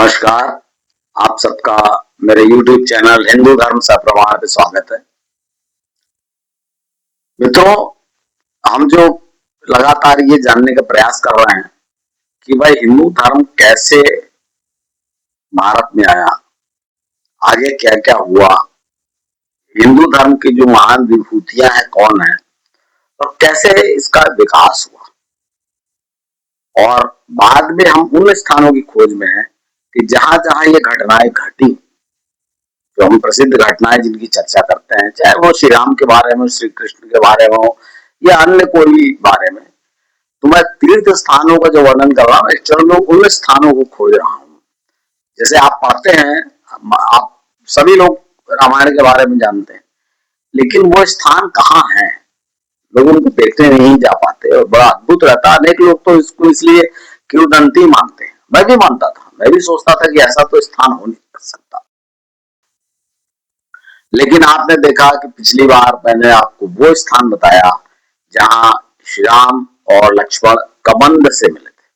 नमस्कार। आप सबका मेरे YouTube चैनल हिंदू धर्म सप्रमाण पे स्वागत है। मित्रों, हम जो लगातार ये जानने का प्रयास कर रहे हैं कि भाई हिंदू धर्म कैसे भारत में आया, आगे क्या क्या हुआ, हिंदू धर्म की जो महान विभूतियां हैं कौन है और कैसे इसका विकास हुआ, और बाद में हम उन स्थानों की खोज में हैं कि जहां जहां ये घटनाएं घटी, जो हम प्रसिद्ध घटनाएं जिनकी चर्चा करते हैं, चाहे वो श्री राम के बारे में, श्री कृष्ण के बारे में हो या अन्य कोई बारे में, तो मैं तीर्थ स्थानों का जो वर्णन कर रहा हूँ, एक्चुअल में उन स्थानों को खोज रहा हूँ। जैसे आप पढ़ते हैं, आप सभी लोग रामायण के बारे में जानते हैं, लेकिन वो स्थान कहाँ है, लोग उनको देखने नहीं जा पाते और बड़ा अद्भुत रहता है। अनेक लोग तो इसको इसलिए किंवदंती मानते हैं, मैं भी मानता था, मैं भी सोचता था कि ऐसा तो स्थान हो नहीं सकता। लेकिन आपने देखा कि पिछली बार मैंने आपको वो स्थान बताया जहां श्री राम और लक्ष्मण कबंध से मिले थे,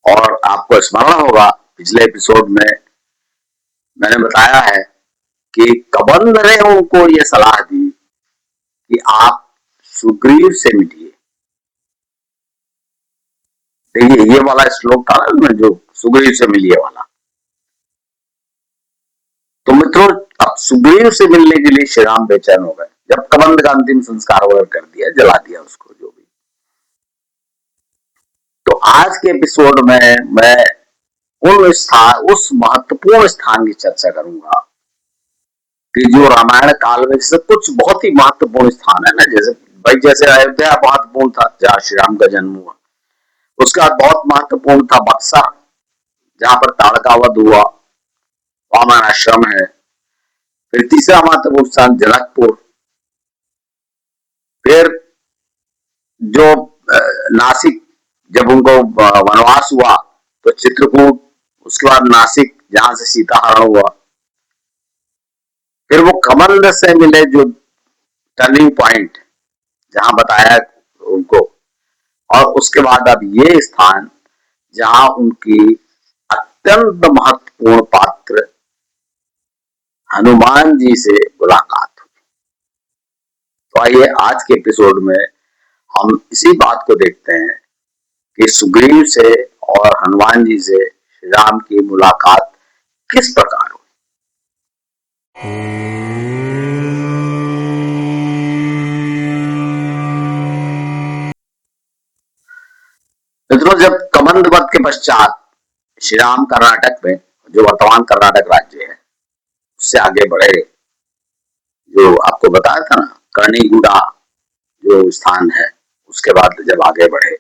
और आपको स्मरण होगा पिछले एपिसोड में मैंने बताया है कि कबंध ने उनको ये सलाह दी कि आप सुग्रीव से मिलिए। देखिए, ये वाला श्लोक था ना जो सुग्रीव से मिलिए वाला। तो मित्रों, अब सुग्रीव से मिलने के लिए श्री राम बेचैन हो गए जब कबंध का अंतिम संस्कार वगैरह कर दिया, जला दिया उसको, जो भी। तो आज के एपिसोड में मैं उस महत्वपूर्ण स्थान की चर्चा करूंगा कि जो रामायण काल में से कुछ बहुत ही महत्वपूर्ण स्थान है ना, जैसे अयोध्या महत्वपूर्ण था जहाँ श्री राम का जन्म हुआ, उसके बाद बहुत महत्वपूर्ण था बक्सर जहां पर ताड़का वध हुआ, वामन आश्रम है। फिर तीसरा महत्वपूर्ण स्थान जनकपुर। फिर जो नासिक, जब उनको वनवास हुआ तो चित्रकूट, उसके बाद नासिक जहां से सीता हरण हुआ। फिर वो कबंध से मिले जो टर्निंग पॉइंट जहां बताया उनको, और उसके बाद अब ये स्थान जहां उनकी अत्यंत महत्वपूर्ण पात्र हनुमान जी से मुलाकात हुई। तो आइए आज के एपिसोड में हम इसी बात को देखते हैं कि सुग्रीव से और हनुमान जी से श्री राम की मुलाकात किस प्रकार हुई। मित्रों, जब कबंध वध के पश्चात श्री राम कर्नाटक में, जो वर्तमान कर्नाटक राज्य है, उससे आगे बढ़े, जो आपको बताया था ना कर्णीगुड़ा जो स्थान है, उसके बाद जब आगे बढ़े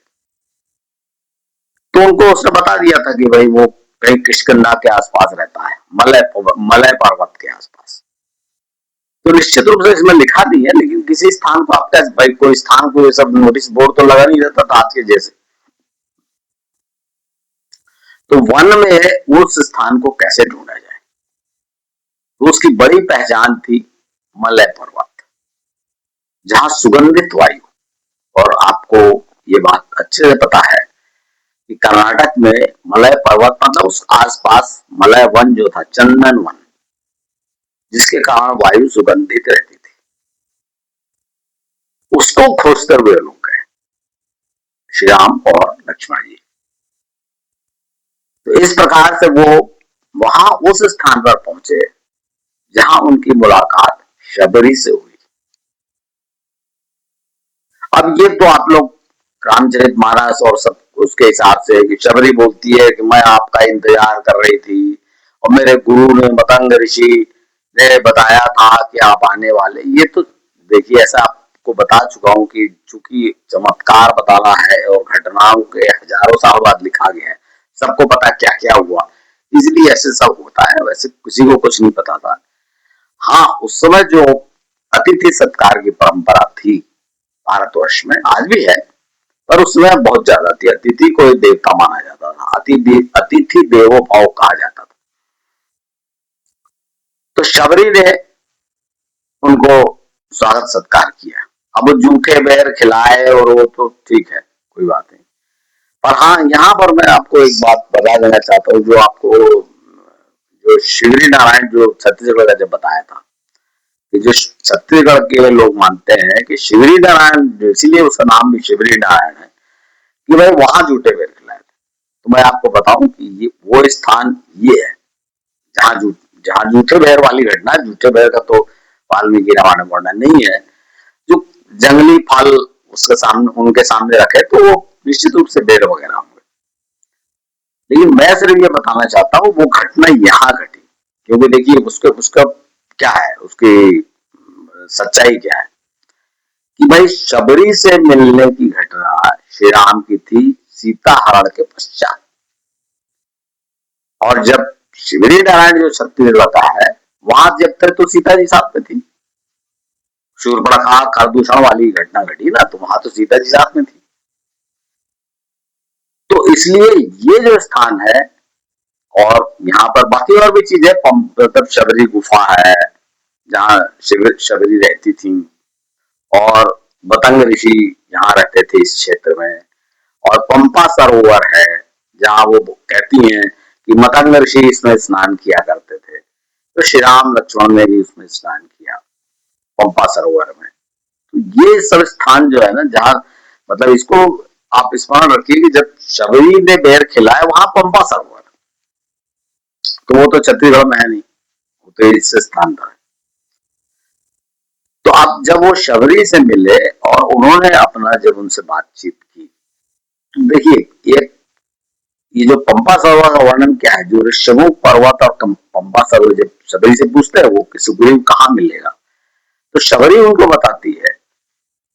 तो उनको उसने बता दिया था कि भाई वो कहीं किष्किंधा के आसपास रहता है, मलय पर्वत के आसपास। तो निश्चित रूप से इसमें लिखा नहीं है, लेकिन किसी स्थान को आपका भाई कोई स्थान को ये सब नोटिस बोर्ड तो लगा नहीं रहता था आज के जैसे। तो वन में उस स्थान को कैसे ढूंढा जाए, तो उसकी बड़ी पहचान थी मलय पर्वत, जहां सुगंधित वायु, और आपको ये बात अच्छे से पता है कि कर्नाटक में मलय पर्वत मतलब उस आसपास मलय वन जो था, चंदन वन, जिसके कारण वायु सुगंधित रहती थी, उसको खोजते हुए लोग गए, श्री राम और लक्ष्मण जी। तो इस प्रकार से वो वहां उस स्थान पर पहुंचे जहां उनकी मुलाकात शबरी से हुई। अब ये तो आप लोग रामचरितमानस और सब उसके हिसाब से कि शबरी बोलती है कि मैं आपका इंतजार कर रही थी और मेरे गुरु ने, मतंग ऋषि ने बताया था कि आप आने वाले। ये तो देखिए, ऐसा आपको बता चुका हूं कि चूंकि चमत्कार बताना है और घटनाओं के हजारों साल बाद लिखा गया है, सबको पता क्या क्या हुआ, इसलिए ऐसे सब होता है, वैसे किसी को कुछ नहीं पता था। हाँ, उस समय जो अतिथि सत्कार की परंपरा थी भारतवर्ष में, आज भी है, पर उसमें बहुत ज्यादा थी। अतिथि को देवता माना जाता था, अतिथि देवो भाव कहा जाता था। तो शबरी ने उनको स्वागत सत्कार किया। अब वो जूठे बेर खिलाए और वो तो ठीक है, कोई बात नहीं, पर हाँ, यहाँ पर मैं आपको एक बात बता देना चाहता हूँ, जो आपको जो शिवरी नारायण जो छत्तीसगढ़ का जब बताया था, कि जो छत्तीसगढ़ के लोग मानते हैं कि शिवरी नारायण, इसीलिए उसका नाम भी शिवरी नारायण है, कि भाई वहां झूठे बेर खिलाए थे। तो मैं आपको बताऊं कि ये वो स्थान ये है जहाँ जहाँ जूठे बेर वाली घटना, जूठे बेर का तो वाल्मीकि रामायण वर्णन नहीं है, जो जंगली फल उसके सामने, उनके सामने रखे तो वो निश्चित रूप से बेर वगैरह होंगे। लेकिन मैं सिर्फ ये बताना चाहता हूँ वो घटना यहाँ घटी, क्योंकि देखिए उसके उसका क्या है, उसकी सच्चाई क्या है, कि भाई शबरी से मिलने की घटना श्री राम की थी सीता हरण के पश्चात। और जब शिवरी नारायण जो छत्तीसगढ़ का है, वहां जब तक तो सीता जी साथ में थी, शूर्पणखा खरदूषण वाली घटना घटी ना, तो वहां तो सीता जी साथ में थी। तो इसलिए ये जो स्थान है, और यहाँ पर बाकी और भी चीजें, मतलब शबरी गुफा है जहाँ शबरी रहती थी, और बतंग ऋषि यहाँ रहते थे इस क्षेत्र में, और पंपा सरोवर है जहाँ वो कहती हैं कि मतंग ऋषि इसमें स्नान किया करते थे, तो श्री राम लक्ष्मण ने भी उसमें स्नान किया पंपा सरोवर में। तो ये सब स्थान जो है ना, जहाँ मतलब इसको आप स्मरण रखिए कि जब शबरी ने बेर खिलाया वहां पंपा सरोवर, तो वो तो छत्तीसगढ़ में है नहीं, वो तो इस स्थान पर है। तो आप जब वो शबरी से मिले और उन्होंने अपना जब उनसे बातचीत की, तो देखिए एक ये जो पंपा सरोवर का वर्णन क्या है, जो ऋषमुख पर्वत और पंपा सरोवर जब शबरी से पूछते हैं वो कि सुग्रीव कहाँ मिलेगा, तो शबरी उनको बताती है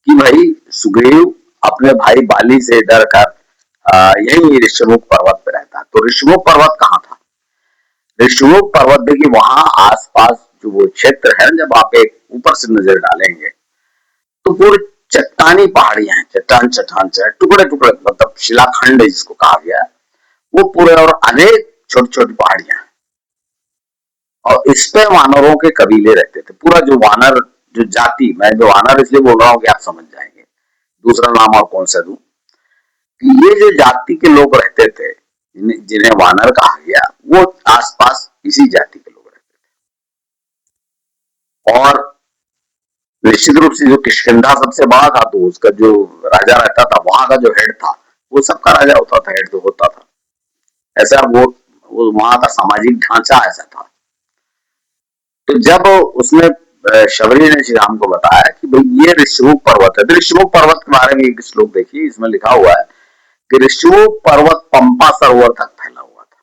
कि भाई सुग्रीव अपने भाई बाली से डर कर यही ऋषमुख पर्वत पे रहता है। तो ऋषमुख पर्वत कहाँ था? ऋषमुख पर्वत देखिए वहां आसपास जो वो क्षेत्र है, जब आप एक ऊपर से नजर डालेंगे तो पूरी चट्टानी पहाड़ियां हैं, चट्टान चट्टान से टुकड़े टुकड़े, मतलब शिलाखंड जिसको कहा गया, वो पूरे, और अनेक छोटी छोटी पहाड़ियां हैं, और इस पे वानरों के कबीले रहते थे। पूरा जो वानर जो जाति, मैं जो वानर इसलिए बोल रहा हूँ कि आप समझ जाएंगे, दूसरा नाम और कौन सा दूं, कि ये जो जाति के लोग रहते थे, जिन्हें वानर कहा गया, वो आसपास इसी जाति के लोग रहते थे। और निश्चित रूप से जो किष्किंधा सबसे बड़ा था, तो उसका जो राजा रहता था, वहां का जो हेड था, वो सबका राजा होता था, हेड तो होता था। ऐसा वो वहां का सामाजिक ढांचा ऐसा था। तो जब उसने शबरी ने श्री राम को बताया कि भाई ये ऋषमुख पर्वत है, तो ऋषमुख पर्वत के बारे में एक श्लोक देखिए, इसमें लिखा हुआ है कि ऋषमुख पर्वत पंपा सरोवर तक फैला हुआ था,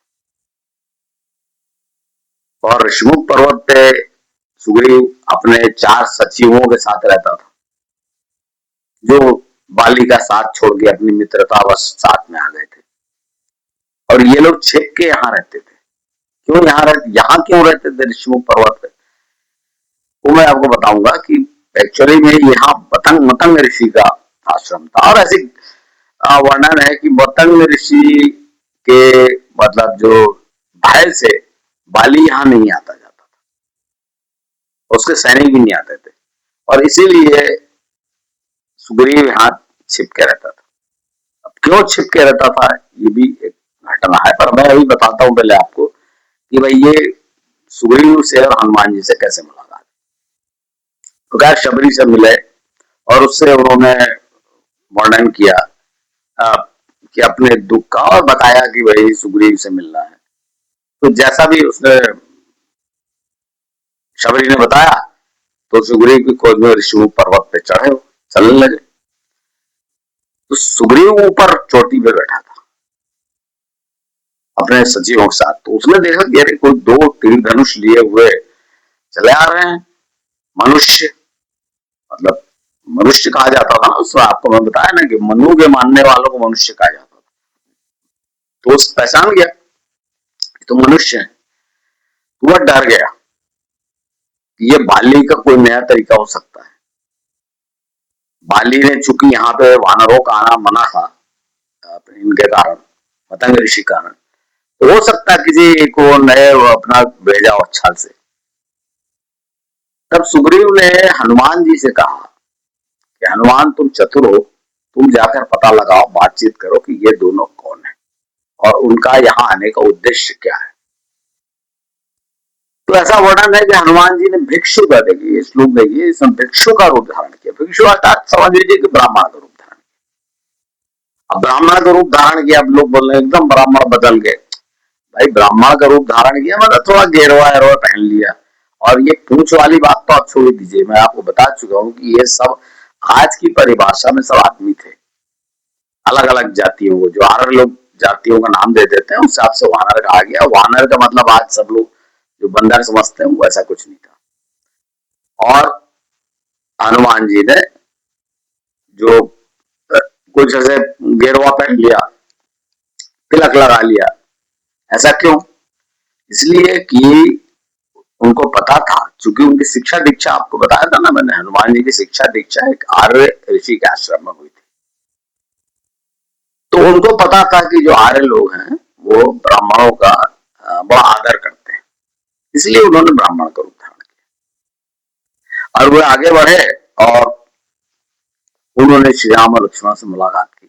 और ऋषमुख पर्वत पे सुग्रीव अपने 4 सचिवों के साथ रहता था, जो बाली का साथ छोड़ के अपनी मित्रता बस साथ में आ गए थे। और ये लोग छिप के यहाँ रहते थे। क्यों यहाँ क्यों रहते थे ऋषमुख पर्वत पे? वो मैं आपको बताऊंगा कि एक्चुअली में यहाँ पतंग मतंग ऋषि का आश्रम था, और ऐसी वर्णन है कि मतंग ऋषि के मतलब जो भय से बाली यहाँ नहीं आता जाता था, उसके सैनिक भी नहीं आते थे, और इसीलिए सुग्रीव यहाँ छिप के रहता था। अब क्यों छिप के रहता था, ये भी एक घटना है, पर मैं अभी बताता हूँ पहले आपको कि भाई ये सुग्रीव से और हनुमान जी से कैसे मुलाकात। तो क्या शबरी से मिले और उससे उन्होंने वर्णन किया कि अपने दुख का, और बताया कि भाई सुग्रीव से मिलना है। तो जैसा भी उसने शबरी ने बताया, तो सुग्रीव की खोज में ऋषिमुख पर्वत पे चढ़े, चलने लगे। तो सुग्रीव ऊपर चोटी पे बैठा था अपने सचिवों के साथ, तो उसने देखा कि अरे कोई 2 तीर धनुष लिए हुए चले आ रहे हैं मनुष्य, मतलब मनुष्य कहा जाता था ना उसमें, आपको मैं बताया ना कि मनु के मानने वालों को मनुष्य कहा जाता था। तो उस पहचान गया तो मनुष्य है, तो वह डर गया कि ये बाली का कोई नया तरीका हो सकता है। बाली ने चूंकि यहाँ पे वानरों का आना मना था इनके कारण, मतंग ऋषि कारण, तो हो सकता है किसी को नए अपना भेजा और छल से। तब सुग्रीव ने हनुमान जी से कहा कि हनुमान तुम चतुर हो, तुम जाकर पता लगाओ, बातचीत करो कि ये दोनों कौन है और उनका यहाँ आने का उद्देश्य क्या है। तो ऐसा वर्णन है कि हनुमान जी ने भिक्षु का, देखिए श्लोक देखिए, इसमें भिक्षु का रूप धारण किया। भिक्षु अर्थात समझ लीजिए कि ब्राह्मण का रूप धारण किया। अब ब्राह्मण का रूप धारण किया, अब लोग बोल रहे हैं एकदम ब्राह्मण बदल गए। भाई ब्राह्मण का रूप धारण किया मतलब थोड़ा गेरवा एरवा पहन लिया। और ये पूंछ वाली बात तो आप छोड़ दीजिए, मैं आपको बता चुका हूँ कि ये सब आज की परिभाषा में सब आदमी थे, अलग अलग जातियों को, जो आर्य लोग जातियों का नाम दे देते हैं उस हिसाब से वानर कहा गया। वानर का मतलब आज सब लोग जो बंदर समझते हैं वैसा कुछ नहीं था। और हनुमान जी ने जो कुछ ऐसे गेरुआ पहन लिया, तिलक लगा लिया, ऐसा क्यों? इसलिए कि उनको पता था, चूंकि उनकी शिक्षा दीक्षा आपको बताया था ना मैंने, हनुमान जी की शिक्षा दीक्षा एक आर्य ऋषि के आश्रम में हुई थी। तो उनको पता था कि जो आर्य लोग हैं वो ब्राह्मणों का बड़ा आदर करते हैं, इसलिए उन्होंने ब्राह्मण का रूप धारण किया और वे आगे बढ़े और उन्होंने श्री राम और लक्ष्मण से मुलाकात की।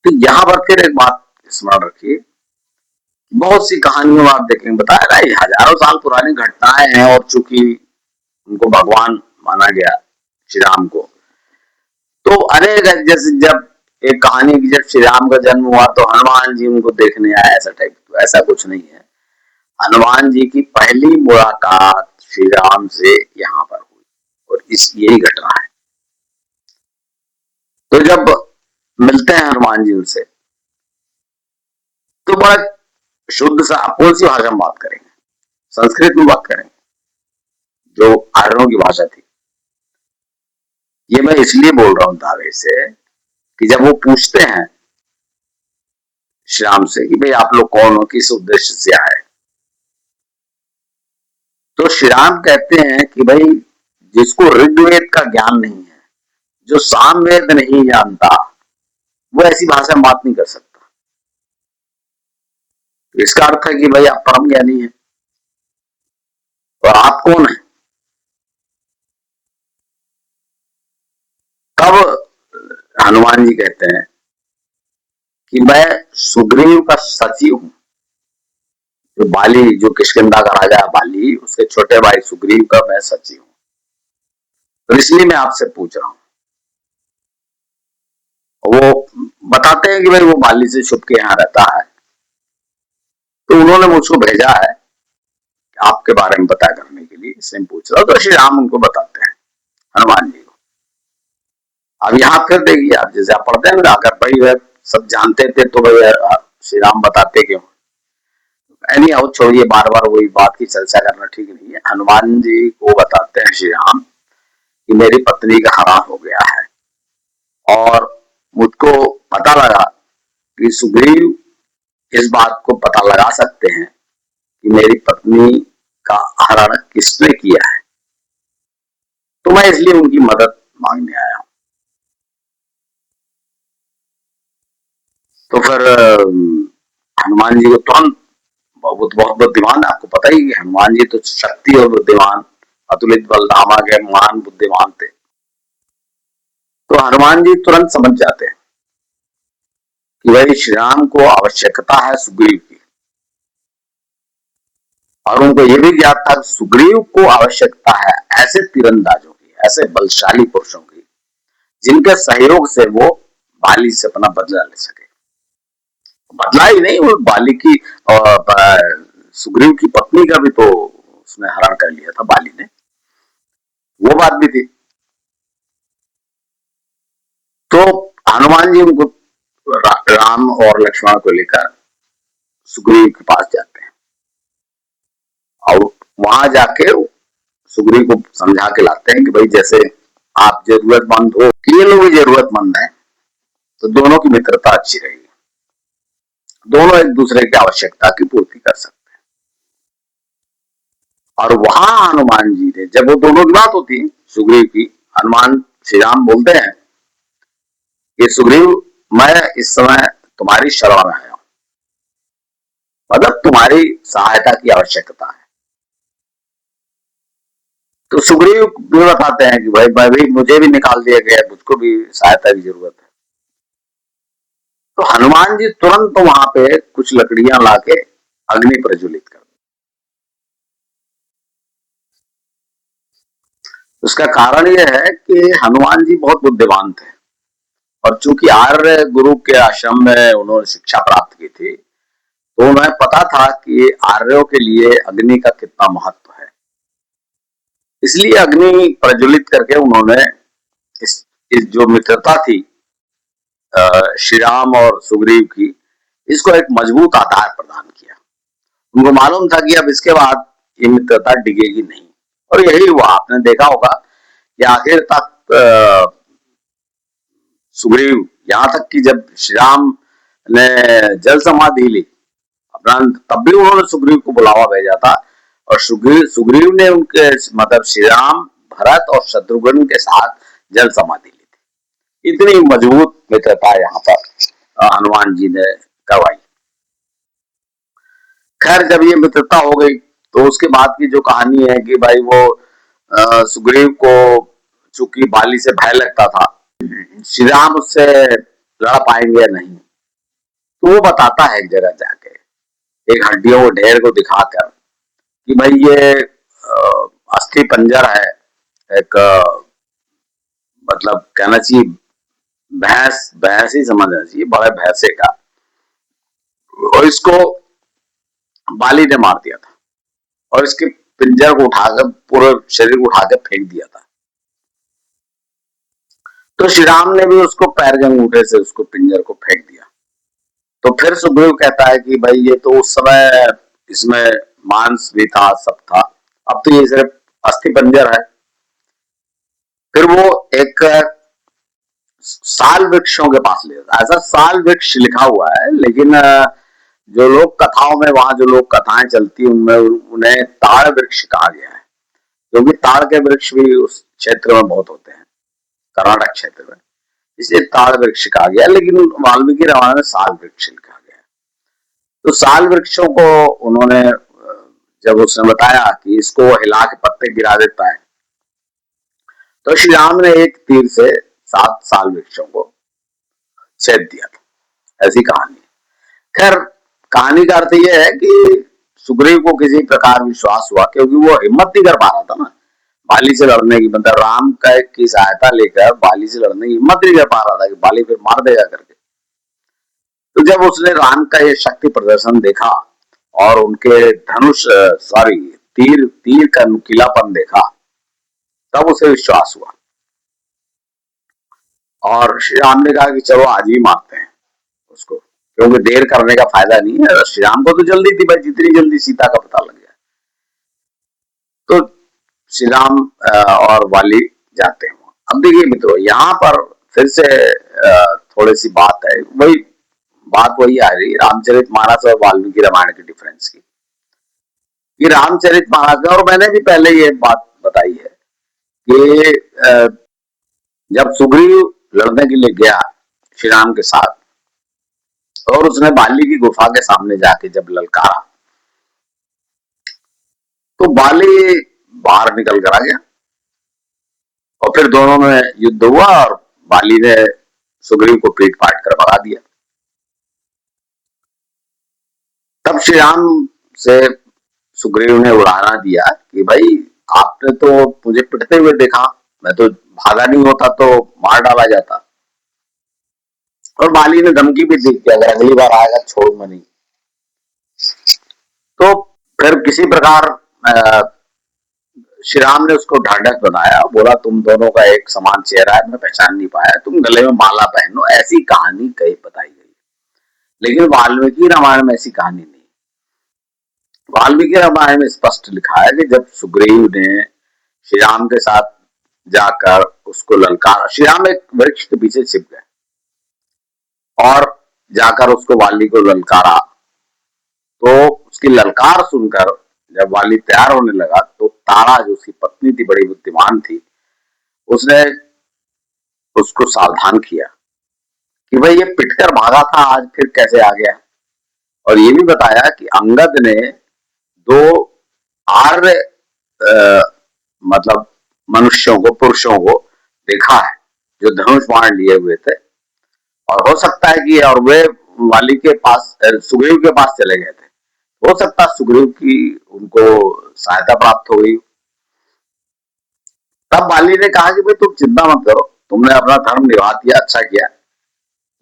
तो यहां पर फिर एक बात स्मरण रखिए, बहुत सी कहानियों में आप देखेंगे बताया ना, ये हजारों साल पुरानी घटनाएं हैं और चूंकि उनको भगवान माना गया श्री राम को, तो अनेक, जैसे जब एक कहानी की जब श्री राम का जन्म हुआ तो हनुमान जी उनको देखने आए, ऐसा टाइप, तो ऐसा कुछ नहीं है। हनुमान जी की पहली मुलाकात श्री राम से यहाँ पर हुई और इस यही घटना है। तो जब मिलते हैं हनुमान जी उनसे तो बड़ा शुद्ध सा, कौन सी भाषा में बात करेंगे? संस्कृत में बात करेंगे जो आर्यों की भाषा थी। ये मैं इसलिए बोल रहा हूं दावे से कि जब वो पूछते हैं श्याम से कि भाई आप लोग कौन हो, किस उद्देश्य से आए, तो श्री राम कहते हैं कि भाई जिसको ऋग्वेद का ज्ञान नहीं है, जो सामवेद नहीं जानता, वो ऐसी भाषा में बात नहीं कर सकता। तो इसका अर्थ है कि भाई आप परम ज्ञानी है और आप कौन है? तब हनुमान जी कहते हैं कि मैं सुग्रीव का सचिव हूं। जो बाली, जो किष्किंधा का राजा बाली, उसके छोटे भाई सुग्रीव का मैं सचिव हूं, तो इसलिए मैं आपसे पूछ रहा हूं। वो बताते हैं कि भाई वो बाली से छुप के यहाँ रहता है, तो उन्होंने मुझको भेजा है आपके बारे में पता करने के लिए, इसलिए पूछ रहा हूं। तो श्री राम उनको बताते हैं हनुमान जी को। अब यहाँ फिर देखिए, आप जैसे आप पढ़ते हैं ना, अगर भाई वह सब जानते थे तो भाई श्री राम बताते क्यों? एनी हाउ छोड़िए, बार बार वही बात की चर्चा करना ठीक नहीं है। हनुमान जी को बताते हैं श्री राम कि मेरी पत्नी का हरण हो गया है और मुझको पता लगा कि सुग्रीव इस बात को पता लगा सकते हैं कि मेरी पत्नी का हरण किसने किया है, तो मैं इसलिए उनकी मदद मांगने आया हूं। तो फिर हनुमान जी को तुरंत, बहुत बहुत बुद्धिमान है, आपको पता ही है हनुमान जी तो शक्ति और बुद्धिमान, अतुलित बलधामा के महान बुद्धिमान थे। तो हनुमान जी तुरंत समझ जाते हैं कि भाई श्री राम को आवश्यकता है सुग्रीव की, और उनको यह भी ज्ञात था सुग्रीव को आवश्यकता है ऐसे तीरंदाजों की, ऐसे बलशाली पुरुषों की, जिनके सहयोग से वो बाली से अपना बदला ले सके। बदला ही नहीं, वो बाली की सुग्रीव की पत्नी का भी तो उसने हरण कर लिया था बाली ने, वो बात भी थी। तो हनुमान जी उनको राम और लक्ष्मण को लेकर सुग्रीव के पास जाते हैं और वहां जाके सुग्रीव को समझा के लाते हैं कि भाई जैसे आप जरूरतमंद हो, कि ये लोग भी जरूरतमंद है, तो दोनों की मित्रता अच्छी रहेगी, दोनों एक दूसरे की आवश्यकता की पूर्ति कर सकते हैं। और वहां हनुमान जी ने, जब वो दोनों की बात होती है सुग्रीव की, हनुमान श्री राम बोलते हैं कि सुग्रीव मैं इस समय तुम्हारी शरण में आया हूं, मतलब तुम्हारी सहायता की आवश्यकता है। तो सुग्रीव भी बताते हैं कि भाई भाई मुझे भी निकाल दिया गया, मुझको भी सहायता की जरूरत है। तो हनुमान जी तुरंत वहां पे कुछ लकड़ियां लाके अग्नि प्रज्वलित कर। उसका कारण यह है कि हनुमान जी बहुत बुद्धिमान थे, और चूंकि आर्य गुरु के आश्रम में उन्होंने शिक्षा प्राप्त की थी, तो उन्हें पता था कि आर्यों के लिए अग्नि का कितना महत्व है। इसलिए अग्नि प्रज्वलित करके उन्होंने इस जो मित्रता थी श्री राम और सुग्रीव की, इसको एक मजबूत आधार प्रदान किया। उनको मालूम था कि अब इसके बाद ये मित्रता डिगेगी नहीं, और यही हुआ। आपने देखा होगा कि आखिर तक सुग्रीव, यहाँ तक कि जब श्री राम ने जल समाधि ली अपना, तब भी उन्होंने सुग्रीव को बुलावा भेजा था, और सुग्रीव ने उनके मतलब श्री राम, भरत और शत्रुघ्न के साथ जल समाधि ली थी। इतनी मजबूत मित्रता यहाँ पर हनुमान जी ने करवाई। खैर जब ये मित्रता हो गई, तो उसके बाद की जो कहानी है कि भाई वो सुग्रीव को चूंकि बाली से भय लगता था, श्री राम उससे लड़ पाएंगे या नहीं, तो वो बताता है एक जगह जाके, एक हड्डियों को ढेर को दिखाकर, कि भाई ये अस्थि पंजर है, एक मतलब कहना चाहिए भैंस, भैंस ही समझना चाहिए, बड़े भैंसे का, और इसको बाली ने मार दिया था, और इसके पिंजर को उठाकर, पूरे शरीर को उठाकर फेंक दिया था। तो श्री राम ने भी उसको पैर के अंगूठे से उसको पिंजर को फेंक दिया। तो फिर सुग्रीव कहता है कि भाई ये तो उस समय इसमें मांस भी था, सब था, अब तो ये सिर्फ अस्थि पंजर है। फिर वो एक साल वृक्षों के पास ले जाता है। ऐसा साल वृक्ष लिखा हुआ है, लेकिन जो लोग कथाओं में, वहां जो लोग कथाएं चलती उनमें उन्हें ताड़ वृक्ष कहा गया है, क्योंकि ताड़ के वृक्ष भी उस क्षेत्र में बहुत होते हैं, कर्नाटक क्षेत्र में, इसलिए ताड़ वृक्ष कहा गया, लेकिन वाल्मीकि रामायण में साल वृक्ष लिखा गया है। तो साल वृक्षों को उन्होंने जब उसने बताया कि इसको हिला के पत्ते गिरा देता है, तो श्री राम ने एक तीर से 7 साल वृक्षों को छेद दिया था। ऐसी कहानी। खैर कहानी का अर्थ यह है कि सुग्रीव को किसी प्रकार विश्वास हुआ, क्योंकि वो हिम्मत नहीं कर पा रहा था ना बाली से लड़ने की, मतलब राम का की सहायता लेकर बाली से लड़ने की हिम्मत नहीं कर पा रहा था कि बाली फिर मार देगा करके। तो जब उसने राम का ये शक्ति प्रदर्शन देखा और उनके धनुष सॉरी तीर तीर का नुकीलापन देखा, तब उसे विश्वास हुआ, और श्री राम ने कहा कि चलो आज ही मारते हैं उसको, क्योंकि देर करने का फायदा नहीं है। श्री राम को तो जल्दी थी भाई, जितनी जल्दी सीता का पता लग गया। तो श्री राम और वाली जाते हैं। अब देखिए मित्रों, यहाँ पर फिर से थोड़ी सी बात है, बात वही आ रही रामचरितमानस और वाल्मीकि रामायण के डिफरेंस की। कि रामचरितमानस में, और मैंने भी पहले ये बात बताई है कि जब सुग्रीव लड़ने के लिए गया श्री राम के साथ, और उसने बाली की गुफा के सामने जाके जब ललकारा, तो बाली बाहर निकल कर आ गया, और फिर दोनों में युद्ध हुआ, और बाली ने सुग्रीव को पीट पाट कर भगा दिया। तब श्री राम से सुग्रीव ने उड़ाना दिया कि भाई आपने तो मुझे पिटते हुए देखा, मैं तो भागा नहीं होता तो मार डाला जाता। और बाली ने धमकी भी दी कि अगर अगली बार आएगा छोड़ूंगा नहीं। तो फिर किसी प्रकार श्री राम ने उसको ढांढस बनाया, बोला तुम दोनों का एक समान चेहरा है, मैं पहचान नहीं पाया, तुम गले में माला पहनो। ऐसी कहानी कही बताई गई, लेकिन वाल्मीकि रामायण में ऐसी कहानी नहीं। वाल्मीकि रामायण में स्पष्ट लिखा है कि जब सुग्रीव ने श्री राम के साथ जाकर उसको ललकारा, श्री राम एक वृक्ष के पीछे छिप गए और जाकर उसको वाली को ललकारा, तो उसकी ललकार सुनकर जब वाली तैयार होने लगा, तो तारा जो उसकी पत्नी थी, बड़ी बुद्धिमान थी, उसने उसको सावधान किया कि भाई ये पिटकर भागा था, आज फिर कैसे आ गया। और ये भी बताया कि अंगद ने 2 आर्य मतलब मनुष्यों को, पुरुषों को देखा है जो धनुष बाण लिए हुए थे। और हो सकता है कि और वे वाली के पास, सुग्रीव के पास चले गए थे। हो सकता है सुग्रीव की उनको सहायता प्राप्त हो गई। तब बाली ने कहा कि भाई तुम चिंता मत करो, तुमने अपना धर्म निभा दिया, अच्छा किया।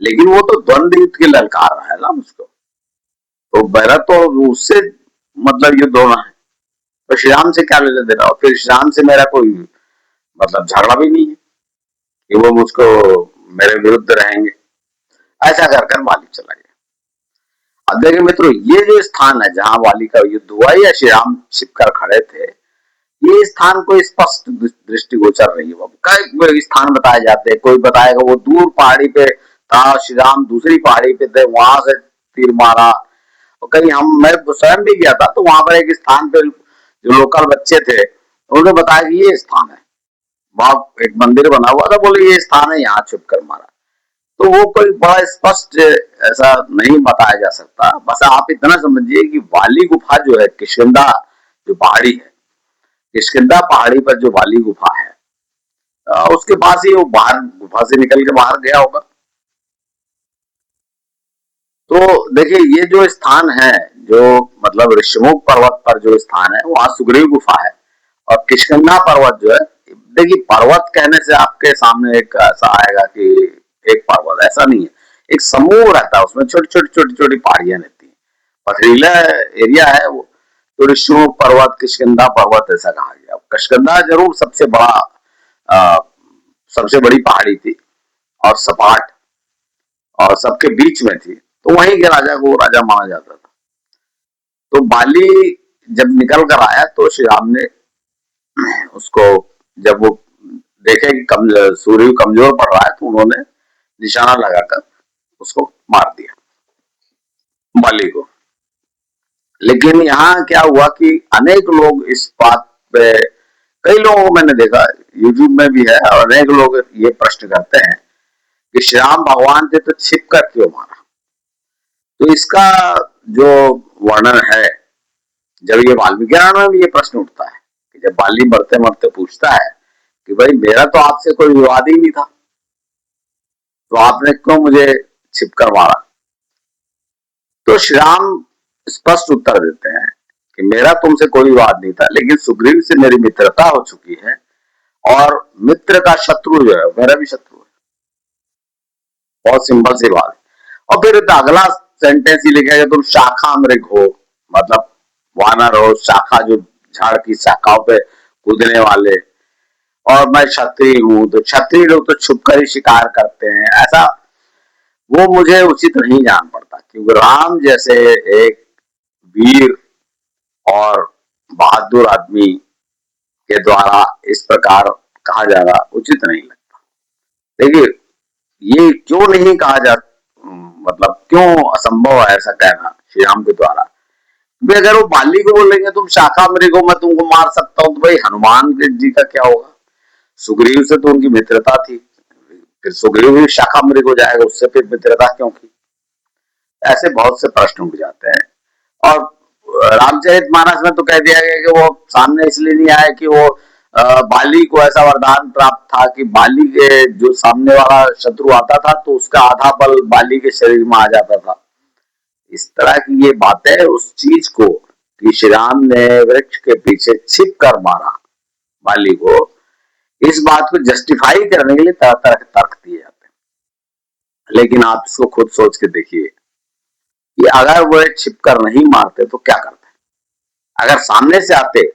लेकिन वो तो द्वंद्व युद्ध के ललकार रहा है ना उसको, तो मेरा तो उससे मतलब युद्ध होना है, तो श्री राम से क्या लेना देना। और फिर श्री राम से मेरा कोई मतलब झगड़ा भी नहीं है कि वो मुझको मेरे विरुद्ध रहेंगे। ऐसा कर कर बाली चला गया। अब देखिए मित्रों, ये जो स्थान है जहां वाली का युद्ध हुआ या श्री राम छिपकर खड़े थे, ये स्थान को स्पष्ट दृष्टिगोचर नहीं है। कई स्थान बताए जाते हैं, कोई बताएगा वो दूर पहाड़ी पे था, श्री राम दूसरी पहाड़ी पे थे, वहां से तीर मारा। और कहीं मैं स्वयं भी गया था, तो वहां पर एक स्थान पे जो लोकल बच्चे थे उन्होंने बताया कि ये स्थान है, वहां एक मंदिर बना हुआ था, बोले ये स्थान है, यहाँ छुप कर मारा। तो वो कोई बड़ा स्पष्ट ऐसा नहीं बताया जा सकता। बस आप इतना समझिए कि वाली गुफा जो है, किष्किंधा जो पहाड़ी है, किष्किंधा पहाड़ी पर जो वाली गुफा है, उसके पास ही वो बाहर गुफा से निकल के बाहर गया होगा। तो देखिए ये जो स्थान है, जो मतलब ऋषिमुख पर्वत पर जो स्थान है, वहां सुग्रीव गुफा है। और किष्किंधा पर्वत जो है, देखिए पर्वत कहने से आपके सामने एक ऐसा आएगा कि एक पर्वत, ऐसा नहीं है। एक समूह रहता है, उसमें छोटी छोटी छोटी छोटी पहाड़ियां रहती हैं, पथरीला एरिया है वो। तो ऋषिमुख पर्वत, किष्किंधा पर्वत ऐसा कहा गया। किष्किंधा जरूर सबसे बड़ा, अ, सबसे बड़ी पहाड़ी थी और सपाट, और सबके बीच में थी, तो वहीं के राजा को राजा माना जाता था। तो बाली जब निकल कर आया तो श्री राम ने उसको, जब वो देखे कि सूर्य कमजोर पड़ रहा है, तो उन्होंने निशाना लगाकर उसको मार दिया, बाली को। लेकिन यहाँ क्या हुआ कि अनेक लोग इस बात पे, कई लोगों को मैंने देखा, यूट्यूब में भी है, और अनेक लोग ये प्रश्न करते हैं कि श्री राम भगवान थे तो छिप कर क्यों मारा। तो इसका जो वर्णन है, जब ये वाल्मीकि रामायण में भी ये प्रश्न उठता है कि जब बाली मरते मरते पूछता है कि भाई मेरा तो आपसे कोई विवाद ही नहीं था, तो आपने क्यों मुझे छिपकर मारा। तो श्री राम स्पष्ट उत्तर देते हैं कि मेरा तुमसे कोई विवाद नहीं था, लेकिन सुग्रीव से मेरी मित्रता हो चुकी है, और मित्र का शत्रु जो है मेरा भी शत्रु है। बहुत सिंपल सी बात है। और फिर अगला सेंटेंस ही लिखा है, तुम शाखा मृग हो, मतलब वानर हो, शाखा जो झाड़ की शाखाओं पे कूदने वाले, और मैं क्षत्रिय हूं, तो क्षत्रिय लोग तो छुप कर ही शिकार करते हैं। ऐसा वो मुझे उचित नहीं जान पड़ता, क्योंकि राम जैसे एक वीर और बहादुर आदमी के द्वारा इस प्रकार कहा जाना उचित नहीं लगता। देखिए ये क्यों नहीं कहा जा, मतलब क्यों असंभव है ऐसा कहना श्री राम के द्वारा। भाई अगर वो बाली को बोलेंगे तुम शाखा मृग हो, मैं तुमको मार सकता हूँ, तो भाई हनुमान जी का क्या होगा। सुग्रीव से तो उनकी मित्रता थी, फिर सुग्रीव भी शाखा मृग हो जाएगा, उससे फिर मित्रता क्यों की। ऐसे बहुत से प्रश्न उठ जाते हैं। और रामचरितमानस में तो कह दिया गया कि वो सामने इसलिए नहीं आया कि वो बाली को ऐसा वरदान प्राप्त था कि बाली के जो सामने वाला शत्रु आता था तो उसका आधा बल बाली के शरीर में आ जाता था। इस तरह की ये बातें उस चीज को कि श्री राम ने वृक्ष के पीछे छिप कर मारा बाली को, इस बात को जस्टिफाई करने के लिए तरह तरह के तर्क दिए जाते हैं। लेकिन आप इसको खुद सोच के देखिए कि अगर वो छिपकर नहीं मारते तो क्या करते। अगर सामने से आते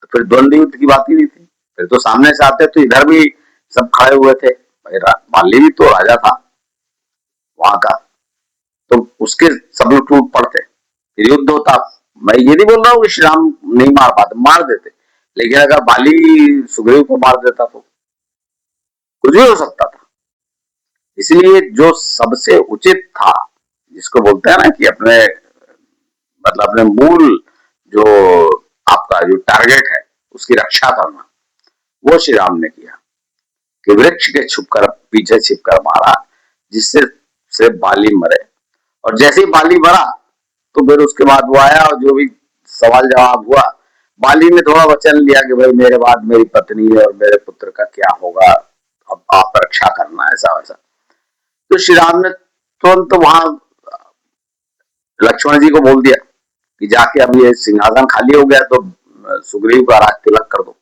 तो फिर द्वंद्व युद्ध की बात ही नहीं थी। फिर तो सामने से आते तो इधर भी सब खड़े हुए थे, बाली भी तो राजा था वहां का, तो उसके सब लोग टूट पड़ते, फिर युद्ध होता। मैं ये नहीं बोल रहा हूँ कि श्री राम नहीं मार पाते, मार देते, लेकिन अगर बाली सुग्रीव को मार देता तो कुछ भी हो सकता था। इसलिए जो सबसे उचित था, जिसको बोलते हैं ना कि अपने मतलब अपने मूल जो आपका जो टारगेट है उसकी रक्षा करना, वो श्री राम ने किया कि वृक्ष के छुपकर पीछे छिपकर मारा, जिससे से बाली मरे। और जैसे ही बाली मरा तो फिर उसके बाद वो आया और जो भी सवाल जवाब हुआ, बाली ने थोड़ा वचन लिया कि भाई मेरे बाद मेरी पत्नी और मेरे पुत्र का क्या होगा, अब आप रक्षा करना, ऐसा वैसा। तो श्री राम ने तुरंत वहां लक्ष्मण जी को बोल दिया कि जाके अब ये सिंहासन खाली हो गया तो सुग्रीव का राज तिलक कर दो।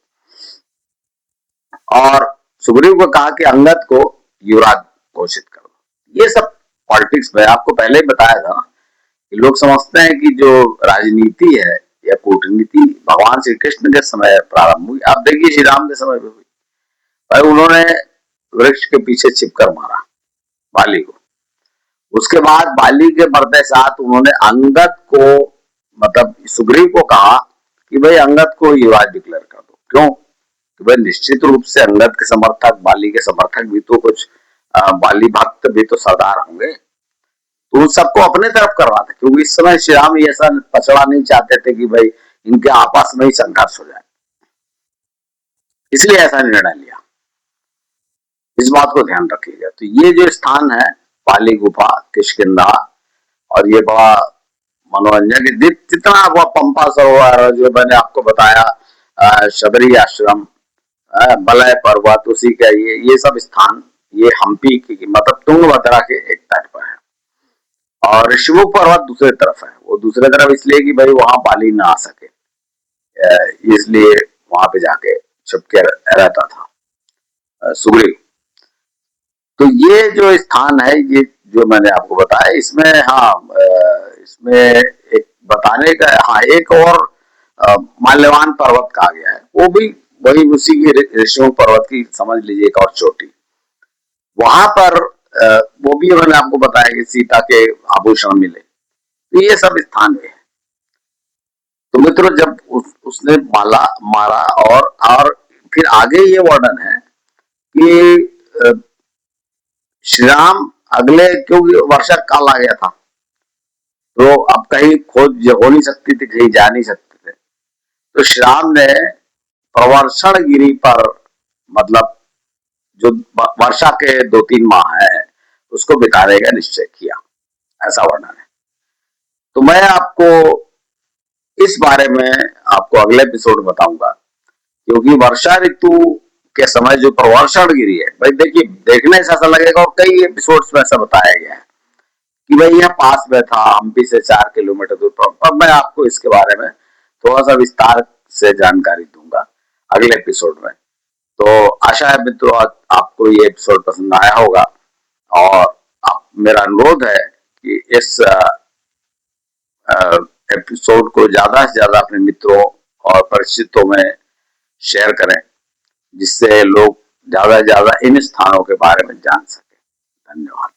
और सुग्रीव को कहा कि अंगद को युवराज घोषित कर दो। ये सब पॉलिटिक्स में आपको पहले ही बताया था कि लोग समझते हैं कि जो राजनीति है या कूटनीति भगवान श्री कृष्ण के समय प्रारंभ हुई। आप देखिए श्री राम के समय में हुई। भाई उन्होंने वृक्ष के पीछे छिपकर मारा बाली को। उसके बाद बाली के मरते साथ उन्होंने अंगद को, मतलब सुग्रीव को कहा कि भाई अंगद को युवराज डिक्लेयर कर दो। क्यों? कि भाई निश्चित रूप से अंगद के समर्थक, बाली के समर्थक भी तो कुछ बाली भक्त भी तो सरदार होंगे। तो उन सबको अपने तरफ करना था, क्योंकि इस समय श्री राम ऐसा पचड़ा नहीं चाहते थे कि भाई इनके आपस में ही संघर्ष हो जाए, इसलिए ऐसा निर्णय लिया। इस बात को ध्यान रखिएगा। तो ये जो स्थान है पाली गुफा, किष्किंधा, और ये बड़ा मनोरंजन, जितना हुआ पंपा सरोवर जो मैंने आपको बताया, शबरी आश्रम, बलय पर्वत, उसी का ये सब स्थान, ये हम्पी की मतलब तुंगभद्रा के एक तट पर है। और शिवुक पर्वत दूसरे तरफ है। वो दूसरे तरफ इसलिए कि भाई वहां बाली ना आ सके, इसलिए वहां पे जाके छुपके रहता था सुग्रीव। तो ये जो स्थान है, ये जो मैंने आपको बताया, इसमें हाँ इसमें एक बताने का, हाँ एक और माल्यवान पर्वत कहा गया है, वो भी वही उसी की ऋषियों पर्वत की समझ लीजिए एक और चोटी। वहां पर वो भी मैंने आपको बताया कि सीता के आभूषण मिले। तो ये सब स्थान है। तो मित्रों जब उसने मारा, और फिर आगे ये वर्णन है कि श्री राम अगले, क्योंकि वर्षा काल आ गया था, तो अब कहीं खोज हो नहीं सकती थी, कहीं जा नहीं सकते थे। तो श्री राम ने प्रवर्षण गिरी पर, मतलब जो वर्षा के 2-3 माह है उसको बिताने का निश्चय किया, ऐसा वर्णन है। तो मैं आपको इस बारे में आपको अगले एपिसोड बताऊंगा, क्योंकि वर्षा ऋतु के समय जो प्रवर्षण गिरी है, भाई देखिए देखने से ऐसा लगेगा, और कई एपिसोड्स में ऐसा बताया गया है कि भाई यह पास में था, हम्पी से 4 किलोमीटर दूर पर। अब मैं आपको इसके बारे में थोड़ा सा विस्तार से जानकारी दूंगा अगले एपिसोड में। तो आशा है मित्रों आपको ये एपिसोड पसंद आया होगा, और मेरा अनुरोध है कि इस एपिसोड को ज्यादा से ज्यादा अपने मित्रों और परिचितों में शेयर करें, जिससे लोग ज्यादा से ज्यादा इन स्थानों के बारे में जान सके। धन्यवाद।